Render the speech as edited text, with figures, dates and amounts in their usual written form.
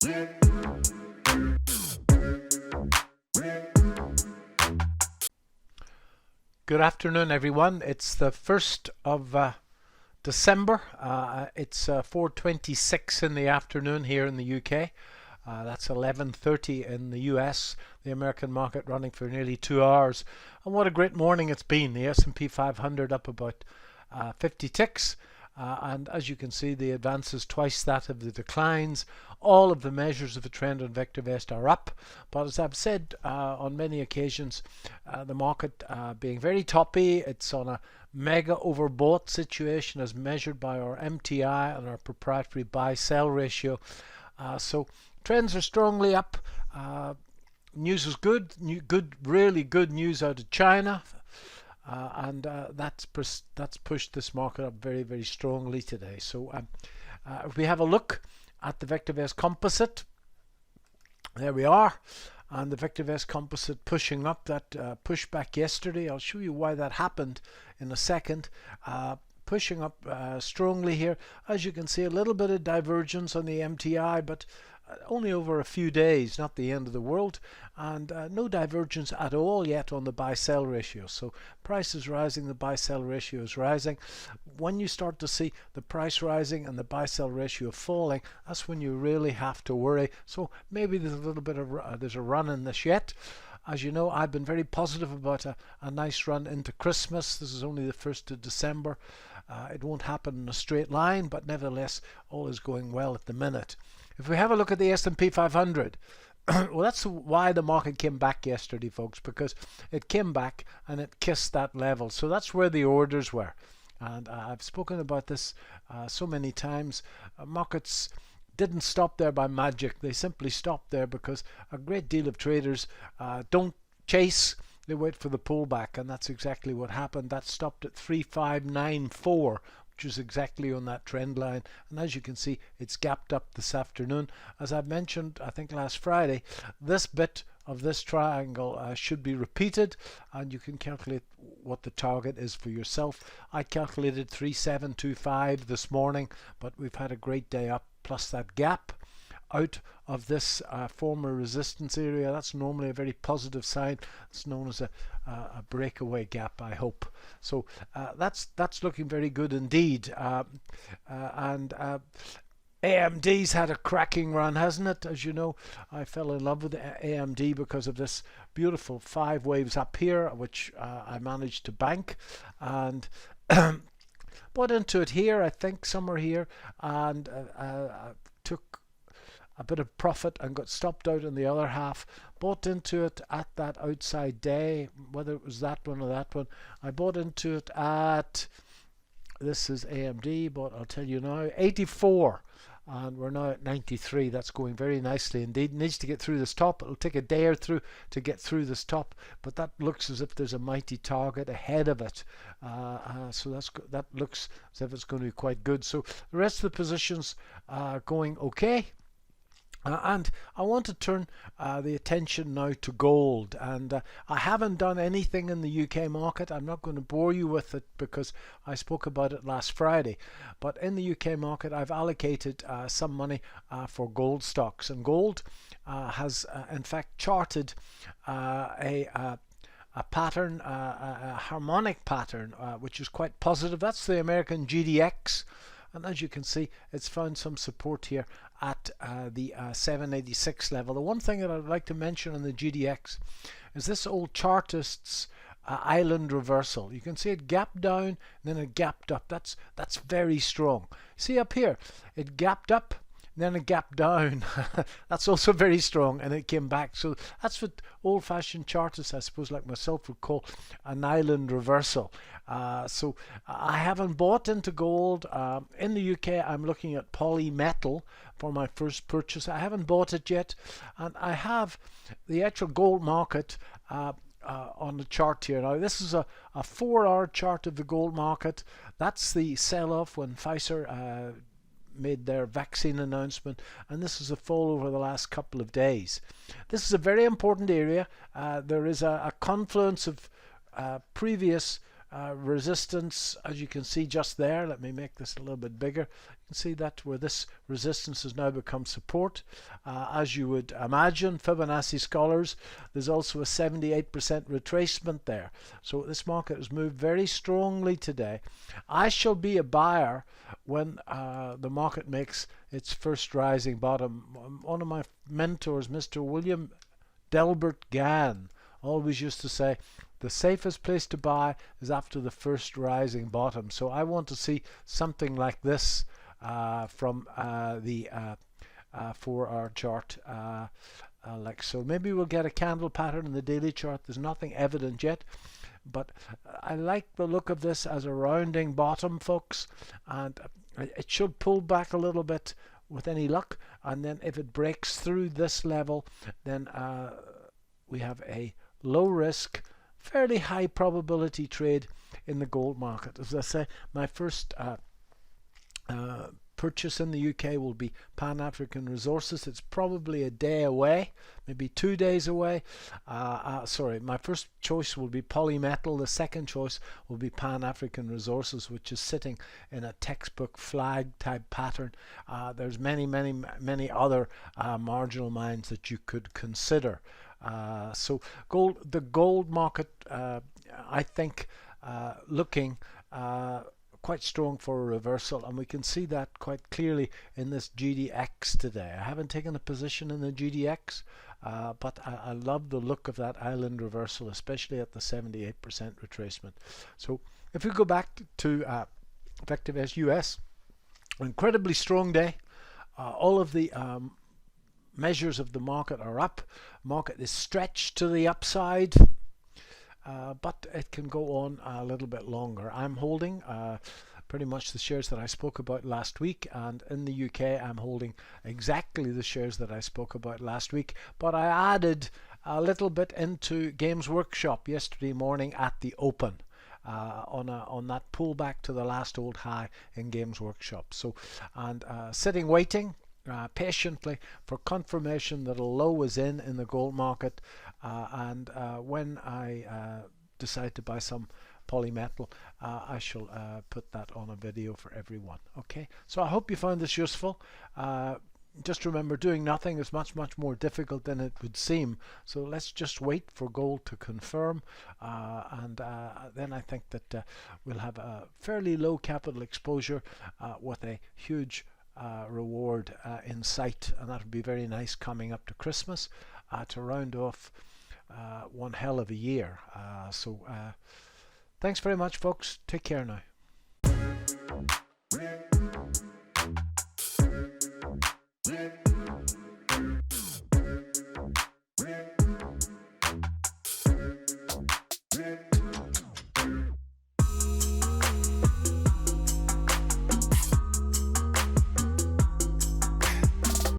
Good afternoon, everyone. It's the 1st of December. It's 4:26 in the afternoon here in the UK. That's 11:30 in the US. The American market running for nearly 2 hours. And what a great morning it's been. The S&P 500 up about 50 ticks. And as you can see, the advances twice that of the declines. All of the measures of the trend on VectorVest are up. But as I've said on many occasions, the market being very toppy, it's on a mega overbought situation as measured by our MTI and our proprietary buy-sell ratio. So trends are strongly up. News is good. Really good news out of China. And that's pushed this market up very, very strongly today. So if we have a look at the VectorVest composite, there we are, and the VectorVest composite pushing up. That pushback yesterday, I'll show you why that happened in a second. Pushing up strongly here. As you can see, a little bit of divergence on the MTI, but only over a few days, not the end of the world, and no divergence at all yet on the buy-sell ratio. So price is rising, the buy-sell ratio is rising. When you start to see the price rising and the buy-sell ratio falling, that's when you really have to worry. So maybe there's a little bit of there's a run in this yet. As you know, I've been very positive about a nice run into Christmas. This is only the 1st of December. It won't happen in a straight line, but nevertheless, all is going well at the minute. If we have a look at the S&P 500, well, that's why the market came back yesterday, folks, because it came back and it kissed that level. So that's where the orders were. And I've spoken about this so many times. Markets didn't stop there by magic. They simply stopped there because a great deal of traders don't chase. They wait for the pullback, and that's exactly what happened. That stopped at 3594, which is exactly on that trend line. And as you can see, it's gapped up this afternoon. As I mentioned, I think last Friday, this bit of this triangle should be repeated, and you can calculate what the target is for yourself. I calculated 3725 this morning, but we've had a great day up, plus that gap out of this former resistance area. That's normally a very positive sign. It's known as a breakaway gap, I hope. So that's looking very good indeed. AMD's had a cracking run, hasn't it? As you know, I fell in love with AMD because of this beautiful 5 waves up here, which I managed to bank, and bought into it here, I think somewhere here, and took a bit of profit and got stopped out in the other half. Bought into it at that outside day, whether it was that one or that one. I bought into it at, this is AMD, but I'll tell you now, 84. And we're now at 93. That's going very nicely indeed. It needs to get through this top. It'll take a day or two to get through this top, but that looks as if there's a mighty target ahead of it. So that looks as if it's going to be quite good. So the rest of the positions are going okay. And I want to turn the attention now to gold, and I haven't done anything in the UK market. I'm not going to bore you with it because I spoke about it last Friday, but in the UK market I've allocated some money for gold stocks, and gold has in fact charted a pattern, a harmonic pattern, which is quite positive. That's the American GDX. And as you can see, it's found some support here at the 786 level. The one thing that I'd like to mention on the GDX is this old chartist's island reversal. You can see it gapped down and then it gapped up. That's very strong. See up here, it gapped up, then it gapped down. That's also very strong, and it came back. So that's what old-fashioned chartists, I suppose, like myself, would call an island reversal. So I haven't bought into gold. In the UK, I'm looking at polymetal for my first purchase. I haven't bought it yet, and I have the actual gold market on the chart here. Now this is a 4-hour chart of the gold market. That's the sell-off when Pfizer made their vaccine announcement, and this is a fall over the last couple of days. This is a very important area. There is a confluence of previous resistance, as you can see just there. Let me make this a little bit bigger. You can see that where this resistance has now become support. As you would imagine, Fibonacci scholars, there's also a 78% retracement there. So this market has moved very strongly today. I shall be a buyer when the market makes its first rising bottom. One of my mentors, Mr. William Delbert Gann, always used to say the safest place to buy is after the first rising bottom. So I want to see something like this from the 4-hour chart, like so. Maybe we'll get a candle pattern in the daily chart. There's nothing evident yet, but I like the look of this as a rounding bottom, folks, and it should pull back a little bit with any luck, and then if it breaks through this level, then we have a low risk, fairly high probability trade in the gold market. As I say, my first purchase in the UK will be Pan-African Resources. It's probably a day away, maybe 2 days away. Sorry, my first choice will be Polymetal. The second choice will be Pan-African Resources, which is sitting in a textbook flag type pattern. There's many other marginal mines that you could consider. So the gold market, I think, looking quite strong for a reversal, and we can see that quite clearly in this GDX today. I haven't taken a position in the GDX, but I love the look of that island reversal, especially at the 78% retracement. So if we go back to VectorVest US, incredibly strong day. All of the measures of the market are up. Market is stretched to the upside, but it can go on a little bit longer. I'm holding pretty much the shares that I spoke about last week, and in the UK I'm holding exactly the shares that I spoke about last week, but I added a little bit into Games Workshop yesterday morning at the open. On that pullback to the last old high in Games Workshop. So, and sitting waiting patiently for confirmation that a low is in the gold market, and when I decide to buy some polymetal, I shall put that on a video for everyone. Okay, so I hope you found this useful. Just remember, doing nothing is much more difficult than it would seem. So let's just wait for gold to confirm, and then I think that we'll have a fairly low capital exposure with a huge reward in sight, and that would be very nice coming up to Christmas to round off one hell of a year. So thanks very much, folks. Take care now.